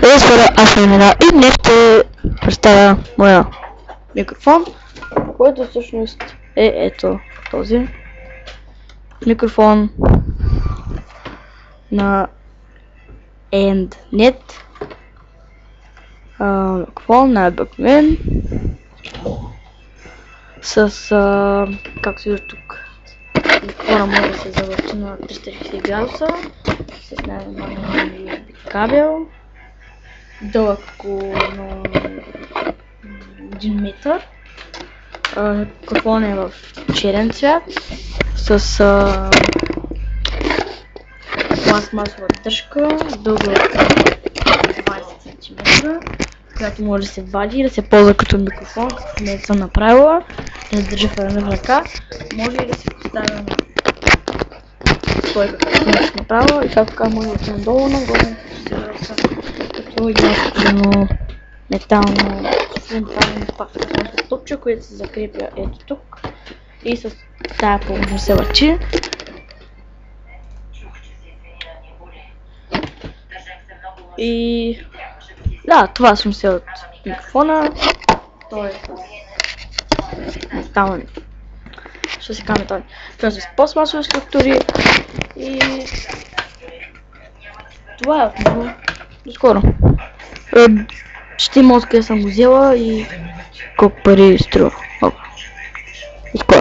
Аз съм Елена и днес ще представя моя микрофон, който всъщност е ето този микрофон на EndNet. Микрофон на обикновен с както виждате тук, микрофона може да се завърти на 360 градуса с най-нормален кабел, дълъг около 1 метър. Микрофон е в черен цвят с пластмасова дръжка, дълга 20 см, която може да се вади и да се ползва като микрофон, като не съм направила, да държа в една ръка, може и да се поставя на стойка, като не съм направила, и както може да се надолу нагоре, като едно метално топче, което се закрепя ето тук и с тая помощ се лъчи. И да, това съм се от микрофона. Той е с метални. Ще се каме той. Той е с пластмасови структури. И това е от него. До скоро. Ще има откъде съм го взела и колко пари струва. До скоро.